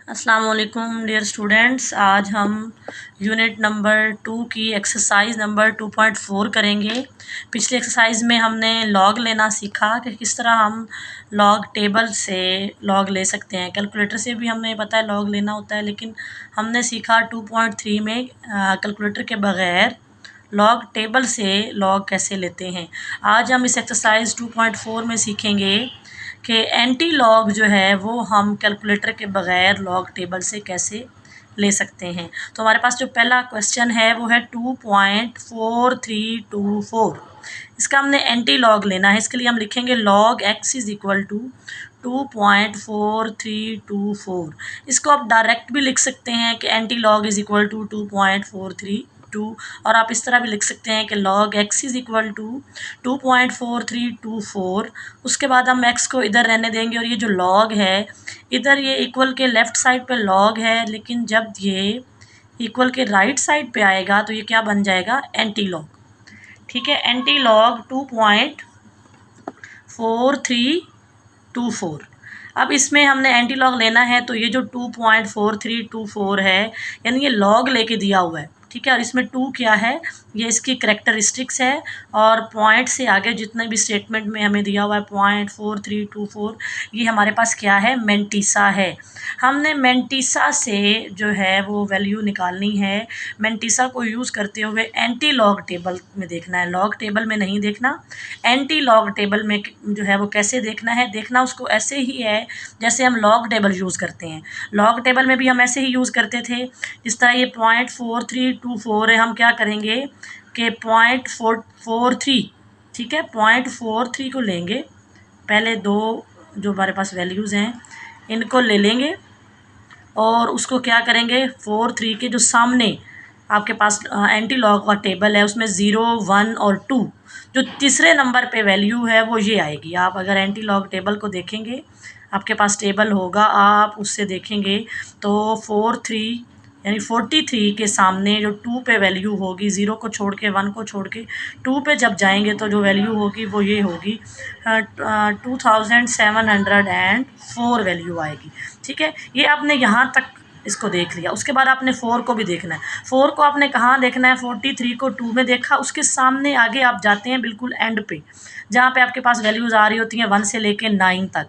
अस्सलाम वालेकुम dear students. आज हम यूनिट नंबर 2 की एक्सरसाइज नंबर 2.4 करेंगे। पिछली एक्सरसाइज में हमने लॉग लेना सीखा कि किस तरह हम लॉग टेबल से लॉग ले सकते हैं। कैलकुलेटर से भी हमें पता है लॉग लेना होता है, लेकिन हमने सीखा 2.3 में कैलकुलेटर के बग़ैर लॉग टेबल से लॉग कैसे लेते हैं। आज हम इस एक्सरसाइज 2.4 में सीखेंगे कि एंटी लॉग जो है वो हम कैलकुलेटर के बग़ैर लॉग टेबल से कैसे ले सकते हैं। तो हमारे पास जो पहला क्वेश्चन है वो है 2.4324। इसका हमने एंटी लॉग लेना है। इसके लिए हम लिखेंगे log x is equal to 2.4324। इसको आप डायरेक्ट भी लिख सकते हैं कि antilog is equal to 2.432, और आप इस तरह भी लिख सकते हैं कि log x is equal to 2.4324। उसके बाद हम एक्स को इधर रहने देंगे, और ये जो लॉग है इधर ये इक्वल के लेफ़्ट साइड पे लॉग है, लेकिन जब ये इक्वल के राइट साइड पे आएगा तो ये क्या बन जाएगा, एंटी लॉग। ठीक है, एंटी लॉग 2.4324। अब इसमें हमने एंटी लॉग लेना है, तो ये जो 2.4324 है यानी ये लॉग लेके दिया हुआ है। ठीक है, और इसमें 2 क्या है, ये इसकी करैक्टरिस्टिक्स है, और पॉइंट से आगे जितने भी स्टेटमेंट में हमें दिया हुआ है 0.4324, ये हमारे पास क्या है, मेंटिसा है। हमने मेंटिसा से जो है वो वैल्यू निकालनी है। मेंटिसा को यूज़ करते हुए एंटी लॉग टेबल में देखना है, लॉग टेबल में नहीं देखना। एंटी लॉग टेबल में जो है वो कैसे देखना है, देखना उसको ऐसे ही है जैसे हम लॉग टेबल यूज़ करते हैं। लॉग टेबल में भी हम ऐसे ही यूज़ करते थे। इस तरह ये 0.4324 है, हम क्या करेंगे कि 0.43, ठीक है, 0.43 को लेंगे, पहले दो जो हमारे पास वैल्यूज़ हैं इनको ले लेंगे, और उसको क्या करेंगे, 43 के जो सामने आपके पास एंटी लॉग का टेबल है उसमें 0, 1 और 2 जो तीसरे नंबर पे वैल्यू है वो ये आएगी। आप अगर एंटी लॉग टेबल को देखेंगे, आपके पास टेबल होगा, आप उससे देखेंगे तो 43 यानी 43 के सामने जो 2 पे वैल्यू होगी, 0 को छोड़ के 1 को छोड़ के 2 पे जब जाएंगे तो जो वैल्यू होगी वो ये होगी 2704 वैल्यू आएगी। ठीक है, ये आपने यहाँ तक इसको देख लिया। उसके बाद आपने 4 को भी देखना है। 4 को आपने कहाँ देखना है, 43 को 2 में देखा, उसके सामने आगे आप जाते हैं बिल्कुल एंड पे, जहाँ पे आपके पास वैल्यूज़ आ रही होती हैं 1 से लेके 9 तक।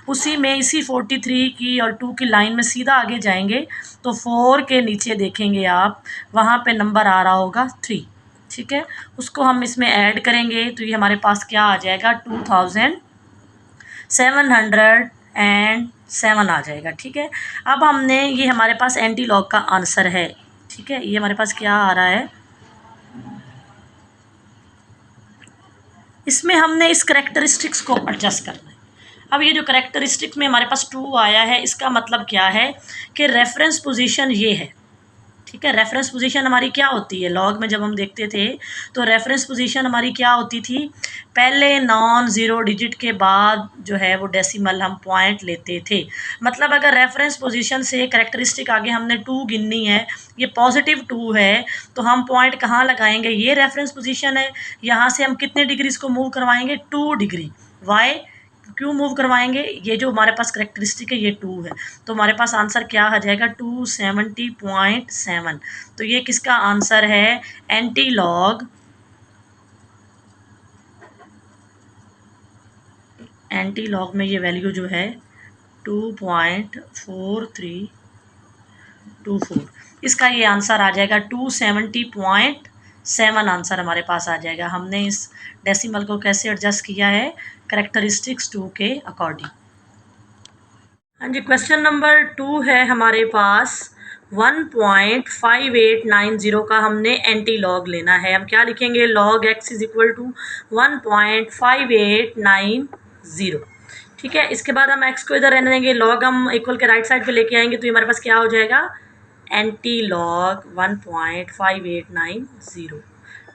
उसी में इसी 43 की और 2 की लाइन में सीधा आगे जाएंगे तो 4 के नीचे देखेंगे आप, वहाँ पे नंबर आ रहा होगा 3। ठीक है, उसको हम इसमें ऐड करेंगे तो ये हमारे पास क्या आ जाएगा, 2707 आ जाएगा। ठीक है, अब हमने ये हमारे पास एंटी लॉग का आंसर है। ठीक है, ये हमारे पास क्या आ रहा है, इसमें हमने इस करैक्टरिस्टिक्स को एडजस्ट करना है। अब ये जो करैक्टरिस्टिक्स में हमारे पास 2 आया है, इसका मतलब क्या है कि रेफरेंस पोजीशन ये है। ठीक है, रेफरेंस पोजीशन हमारी क्या होती है, लॉग में जब हम देखते थे तो रेफरेंस पोजीशन हमारी क्या होती थी, पहले नॉन ज़ीरो डिजिट के बाद जो है वो डेसिमल हम पॉइंट लेते थे। मतलब अगर रेफरेंस पोजीशन से करैक्टरिस्टिक आगे हमने 2 गिननी है, ये पॉजिटिव 2 है, तो हम पॉइंट कहाँ लगाएंगे, ये रेफरेंस पोजीशन है, यहाँ से हम कितने डिग्री इसको मूव करवाएंगे, 2 डिग्री। वाई, क्यों मूव करवाएंगे, ये जो हमारे पास करैक्टरिस्टिक है ये 2 है, तो हमारे पास आंसर क्या आ जाएगा, 270.7। तो ये किसका आंसर है, एंटी लॉग, एंटी लॉग में ये वैल्यू जो है 2.4324, इसका ये आंसर आ जाएगा 270.7 आंसर हमारे पास आ जाएगा। हमने इस डेसिमल को कैसे एडजस्ट किया है, करैक्टरिस्टिक्स 2 के अकॉर्डिंग। हाँ जी, क्वेश्चन नंबर 2 है हमारे पास 1.5890 का हमने एंटी लॉग लेना है। हम क्या लिखेंगे, log x is equal to 1.5890। ठीक है, इसके बाद हम एक्स को इधर रहने देंगे, लॉग हम इक्वल के राइट साइड पे लेके आएंगे तो ये हमारे पास क्या हो जाएगा, एंटी लॉग 1.5890।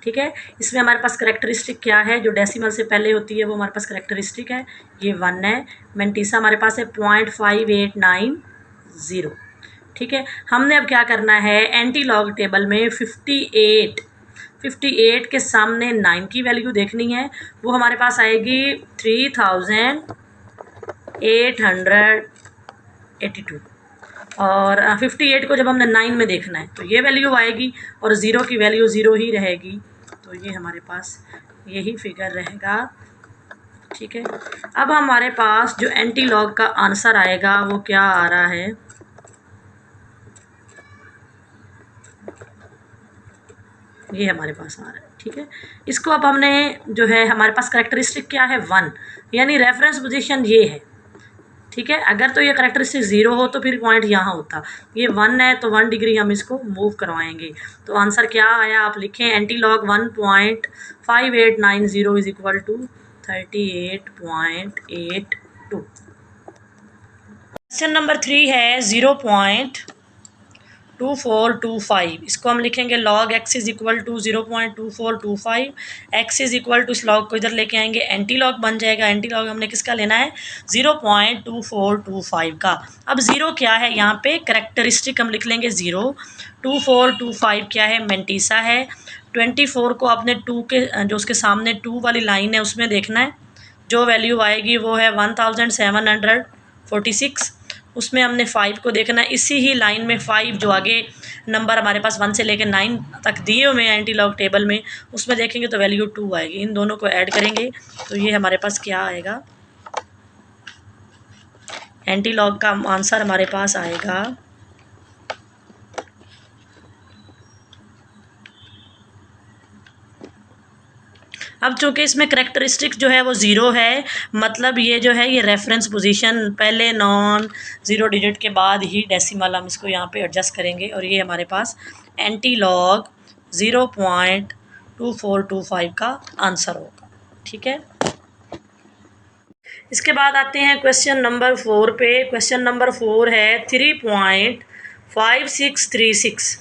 ठीक है, इसमें हमारे पास करैक्टरिस्टिक क्या है, जो डेसिमल से पहले होती है वो हमारे पास करैक्टरिस्टिक है, ये 1 है। मेंटिसा हमारे पास है 0.5890। ठीक है, हमने अब क्या करना है, एंटी लॉग टेबल में 58 के सामने 9 की वैल्यू देखनी है, वो हमारे पास आएगी 3882। और 58 को जब हमने 9 में देखना है तो ये वैल्यू आएगी और 0 की वैल्यू 0 ही रहेगी, तो ये हमारे पास यही फिगर रहेगा। ठीक है, अब हमारे पास जो एंटी लॉग का आंसर आएगा वो क्या आ रहा है, ये हमारे पास आ रहा है। ठीक है, इसको अब हमने जो है हमारे पास करेक्टरिस्टिक क्या है 1, यानी रेफरेंस पोजीशन ये है। ठीक है, अगर तो ये करेक्टरिस्टिक 0 हो तो फिर पॉइंट यहाँ होता, ये 1 है तो 1 डिग्री हम इसको मूव करवाएंगे। तो आंसर क्या आया आप लिखें, antilog 1.5890 is equal to 38.82। Question number 3 है 0.2425, इसको हम लिखेंगे log x is equal to 0.2425, x is equal to इस लॉग को इधर लेके आएंगे, एंटी लॉग बन जाएगा। एंटी लॉग हमने किसका लेना है 0.2425 का। अब 0 क्या है यहाँ पे, करेक्टरिस्टिक हम लिख लेंगे 0, 2425 क्या है, मेंटीसा है। 24 को अपने 2 के जो उसके सामने 2 वाली लाइन है उसमें देखना है, जो वैल्यू आएगी वो है 1746, उसमें हमने 5 को देखना है। इसी ही लाइन में 5 जो आगे नंबर हमारे पास 1 से लेकर 9 तक दिए हुए हैं एंटी लॉग टेबल में, उसमें देखेंगे तो वैल्यू 2 आएगी। इन दोनों को ऐड करेंगे तो ये हमारे पास क्या आएगा, एंटी लॉग का आंसर हमारे पास आएगा अब चूंकि इसमें करेक्टरिस्टिक जो है वो 0 है, मतलब ये जो है ये रेफरेंस पोजीशन पहले नॉन 0 डिजिट के बाद ही डेसिमल हम इसको यहाँ पे एडजस्ट करेंगे और ये हमारे पास एंटी लॉग 0.2425 का आंसर होगा। ठीक है, इसके बाद आते हैं क्वेश्चन नंबर 4 पे। क्वेश्चन नंबर 4 है 3.5636,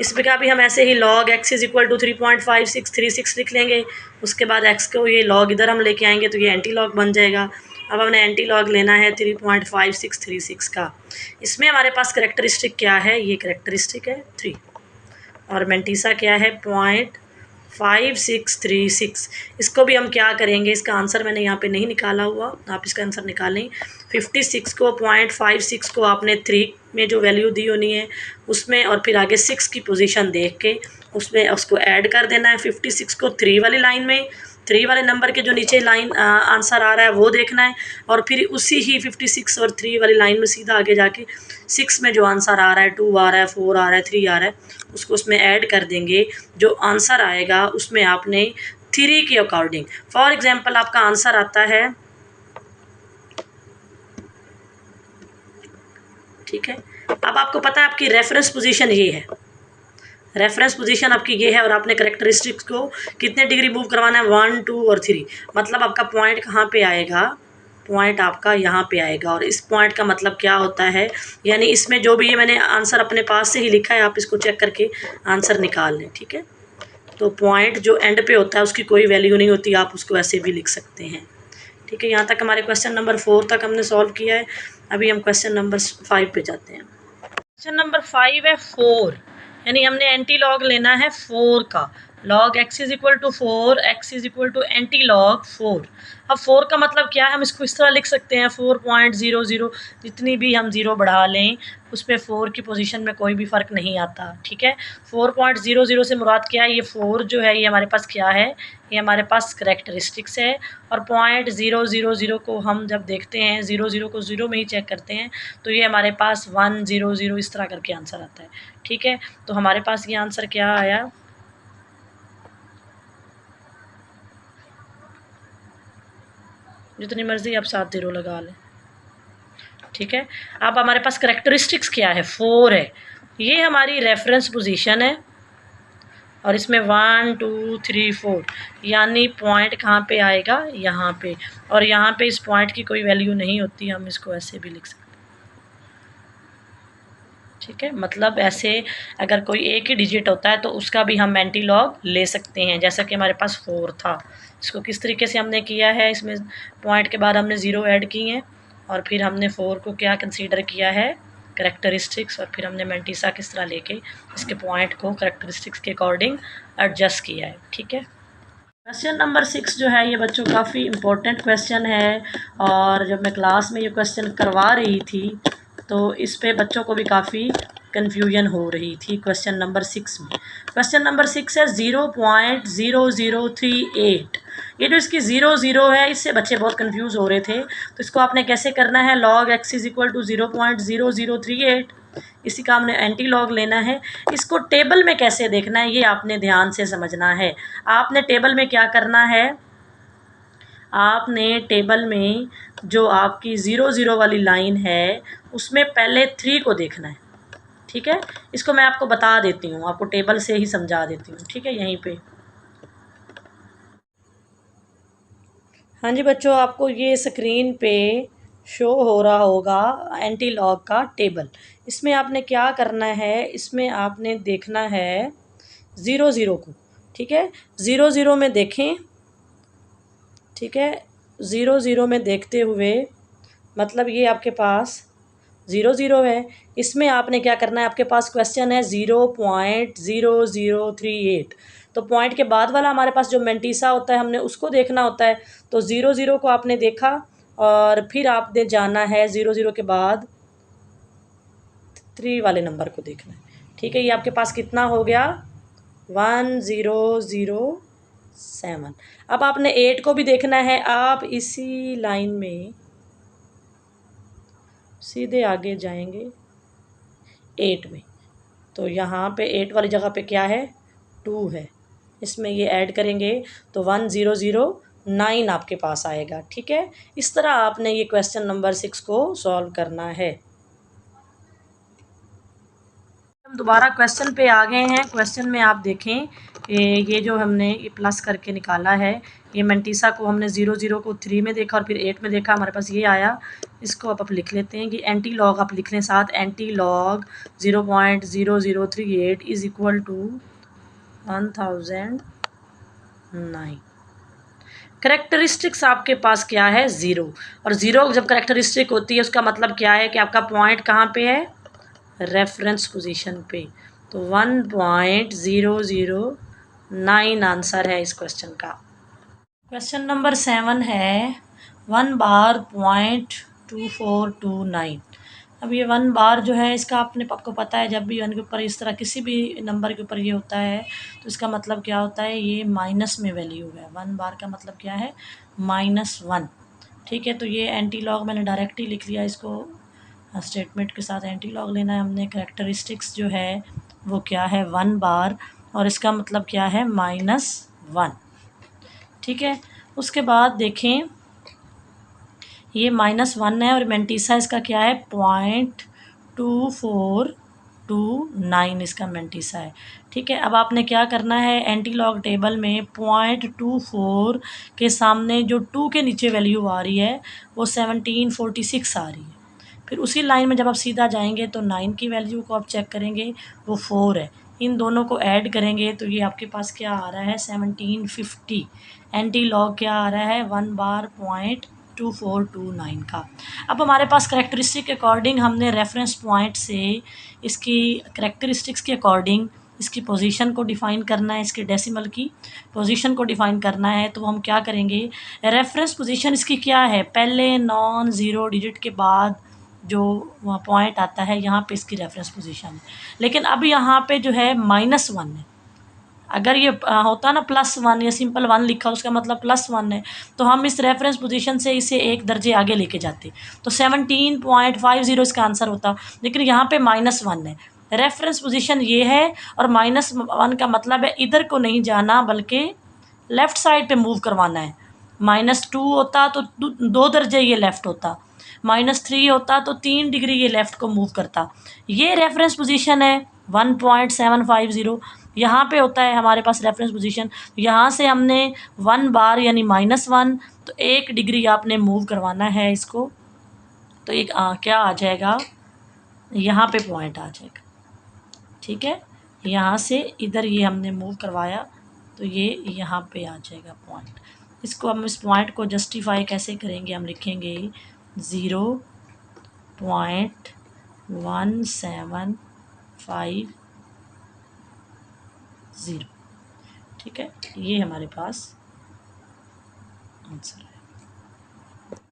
इसमें का भी हम ऐसे ही log x is equal to 3.5636 लिख लेंगे। उसके बाद एक्स को ये लॉग इधर हम लेके आएंगे तो ये एंटी लॉग बन जाएगा। अब हमने एंटी लॉग लेना है 3.5636 का। इसमें हमारे पास करेक्टरिस्टिक क्या है, ये करेक्टरिस्टिक है 3 और मेंटीसा क्या है 0.5636। इसको भी हम क्या करेंगे, इसका आंसर मैंने यहाँ पे नहीं निकाला हुआ, आप इसका आंसर निकालें। 56 को 0.56 को आपने 3 में जो वैल्यू दी होनी है उसमें और फिर आगे 6 की पोजीशन देख के उसमें उसको ऐड कर देना है। 56 को 3 वाली लाइन में, 3 वाले नंबर के जो नीचे लाइन आंसर आ रहा है वो देखना है और फिर उसी ही 56 और 3 वाली लाइन में सीधा आगे जाके 6 में जो आंसर आ रहा है 2 आ रहा है 4 आ रहा है 3 आ रहा है उसको उसमें ऐड कर देंगे। जो आंसर आएगा उसमें आपने 3 के अकॉर्डिंग, फॉर एग्जांपल आपका आंसर आता है, ठीक है, अब आपको पता है आपकी रेफरेंस पोजीशन ये है, रेफरेंस पोजीशन आपकी ये है और आपने करेक्टरिस्टिक्स को कितने डिग्री मूव करवाना है 1, 2 और 3, मतलब आपका पॉइंट कहाँ पे आएगा, पॉइंट आपका यहाँ पे आएगा। और इस पॉइंट का मतलब क्या होता है, यानी इसमें जो भी ये मैंने आंसर अपने पास से ही लिखा है आप इसको चेक करके आंसर निकाल लें। ठीक है, तो पॉइंट जो एंड पे होता है उसकी कोई वैल्यू नहीं होती, आप उसको ऐसे भी लिख सकते हैं। ठीक है, यहाँ तक हमारे क्वेश्चन नंबर 4 तक हमने सॉल्व किया है। अभी हम क्वेश्चन नंबर 5 पे जाते हैं। क्वेश्चन नंबर 5 है 4, यानी हमने एंटी लॉग लेना है 4 का। Log x is equal to 4, x is equal to antilog 4। अब 4 का मतलब क्या है, हम इसको इस तरह लिख सकते हैं 4.00, जितनी भी हम 0 बढ़ा लें उस पर 4 की पोजीशन में कोई भी फ़र्क नहीं आता। ठीक है, 4.00 से मुराद क्या है, ये 4 जो है ये हमारे पास क्या है, ये हमारे पास करेक्टरिस्टिक्स है। और 0.000 को हम जब देखते हैं 00 को 0 में ही चेक करते हैं तो ये हमारे पास 100 इस तरह करके आंसर आता है। ठीक है, तो हमारे पास ये आंसर क्या आया, जितनी मर्जी आप 7 0 लगा लें। ठीक है, अब हमारे पास करेक्टरिस्टिक्स क्या है 4 है, ये हमारी रेफरेंस पोजीशन है और इसमें 1 2 3 4 यानी पॉइंट कहाँ पे आएगा, यहाँ पे, और यहाँ पे इस पॉइंट की कोई वैल्यू नहीं होती, हम इसको ऐसे भी लिख सकते हैं। ठीक है, मतलब ऐसे अगर कोई एक ही डिजिट होता है तो उसका भी हम एंटी लॉग ले सकते हैं, जैसा कि हमारे पास 4 था। इसको किस तरीके से हमने किया है, इसमें पॉइंट के बाद हमने 0 ऐड किए हैं और फिर हमने 4 को क्या कंसीडर किया है, करेक्टरिस्टिक्स, और फिर हमने मेंटीसा किस तरह लेके इसके पॉइंट को करेक्टरिस्टिक्स के अकॉर्डिंग एडजस्ट किया है। ठीक है, क्वेश्चन नंबर 6 जो है ये बच्चों काफ़ी इम्पोर्टेंट क्वेश्चन है और जब मैं क्लास में ये क्वेश्चन करवा रही थी तो इस पे बच्चों को भी काफ़ी कन्फ्यूजन हो रही थी क्वेश्चन नंबर 6 में। क्वेश्चन नंबर 6 है 0.0038। ये जो इसकी 0 है, इससे बच्चे बहुत कंफ्यूज हो रहे थे। तो इसको आपने कैसे करना है, log x is equal to 0.0038, इसी का हमने एंटी लॉग लेना है। इसको टेबल में कैसे देखना है ये आपने ध्यान से समझना है। आपने टेबल में क्या करना है, आपने टेबल में जो आपकी 0 वाली लाइन है उसमें पहले 3 को देखना है। ठीक है, इसको मैं आपको बता देती हूँ, आपको टेबल से ही समझा देती हूँ। ठीक है, यहीं पे हाँ जी बच्चों, आपको ये स्क्रीन पे शो हो रहा होगा एंटी लॉग का टेबल। इसमें आपने क्या करना है, इसमें आपने देखना है 0 को। ठीक है, 0 में देखें। ठीक है, 0 में देखते हुए मतलब ये आपके पास 0 है। इसमें आपने क्या करना है, आपके पास क्वेश्चन है 0.0038। तो पॉइंट के बाद वाला हमारे पास जो मेंटीसा होता है हमने उसको देखना होता है। तो 0 को आपने देखा और फिर आपने जाना है 0 के बाद 3 वाले नंबर को देखना है। ठीक है, ये आपके पास कितना हो गया, 1007। अब आपने 8 को भी देखना है। आप इसी लाइन में सीधे आगे जाएंगे 8 में। तो यहाँ पे 8 वाली जगह पे क्या है, 2 है। इसमें ये ऐड करेंगे तो 1009 आपके पास आएगा। ठीक है, इस तरह आपने ये क्वेश्चन नंबर 6 को सॉल्व करना है। हम दोबारा क्वेश्चन पे आ गए हैं। क्वेश्चन में आप देखें ये जो हमने ये प्लस करके निकाला है, ये मेंटीसा को हमने 0 को 3 में देखा और फिर 8 में देखा, हमारे पास ये आया। इसको आप लिख लेते हैं कि एंटी लॉग आप लिख लें साथ, antilog 0.0038 is equal to 1009। Characteristics आपके पास क्या है, 0। और 0 जब करेक्टरिस्टिक होती है उसका मतलब क्या है कि आपका पॉइंट कहाँ पे है, रेफरेंस पोजीशन पे। तो 1.009 आंसर है इस क्वेश्चन का। क्वेश्चन नंबर 7 है 1 बार .2429। अब ये 1 बार जो है इसका आपको पता है, जब भी 1 के ऊपर इस तरह किसी भी नंबर के ऊपर ये होता है तो इसका मतलब क्या होता है, ये माइनस में वैल्यू है। 1 बार का मतलब क्या है, -1। ठीक है, तो ये एंटी लॉग मैंने डायरेक्ट ही लिख लिया, इसको स्टेटमेंट के साथ एंटी लॉग लेना है हमने। करेक्टरिस्टिक्स जो है वो क्या है, 1 बार, और इसका मतलब क्या है, -1। ठीक है, उसके बाद देखें ये -1 है और मेंटीसा इसका क्या है, 0.2429 इसका मेंटीसा है। ठीक है, अब आपने क्या करना है, एंटी लॉग टेबल में 0.24 के सामने जो 2 के नीचे वैल्यू आ रही है वो 1746 आ रही है। फिर उसी लाइन में जब आप सीधा जाएंगे तो 9 की वैल्यू को आप चेक करेंगे, वो 4 है। इन दोनों को ऐड करेंगे तो ये आपके पास क्या आ रहा है, 1750। एंटी लॉग क्या आ रहा है, 1 बार .2429 का। अब हमारे पास करेक्टरिस्टिक के अकॉर्डिंग हमने रेफरेंस पॉइंट से इसकी करेक्टरिस्टिक्स के अकॉर्डिंग इसकी पोजीशन को डिफ़ाइन करना है, इसके डेसिमल की पोजीशन को डिफ़ाइन करना है। तो हम क्या करेंगे, रेफरेंस पोजीशन इसकी क्या है, पहले नॉन ज़ीरो डिजिट के बाद जो पॉइंट आता है यहाँ पे इसकी रेफरेंस पोजीशन है। लेकिन अब यहाँ पे जो है -1 है। अगर ये होता ना +1 या सिंपल 1 लिखा उसका मतलब +1 है, तो हम इस रेफरेंस पोजीशन से इसे एक दर्जे आगे लेके जाते तो 17.50 इसका आंसर होता। लेकिन यहाँ पे -1 है, रेफरेंस पोजीशन ये है और -1 का मतलब है इधर को नहीं जाना बल्कि लेफ़्ट साइड पे मूव करवाना है। -2 होता तो 2 दर्जे ये लेफ़्ट होता, -3 होता तो 3 डिग्री ये लेफ़्ट को मूव करता। ये रेफरेंस पोजीशन है 1.750। यहाँ पे होता है हमारे पास रेफरेंस पोजीशन, यहाँ से हमने 1 बार यानी -1, तो 1 डिग्री आपने मूव करवाना है इसको। तो एक क्या आ जाएगा, यहाँ पे पॉइंट आ जाएगा। ठीक है, यहाँ से इधर ये हमने मूव करवाया तो ये यहाँ पे आ जाएगा पॉइंट। इसको हम इस पॉइंट को जस्टिफाई कैसे करेंगे, हम लिखेंगे 0.1750। ठीक है, ये हमारे पास आंसर है।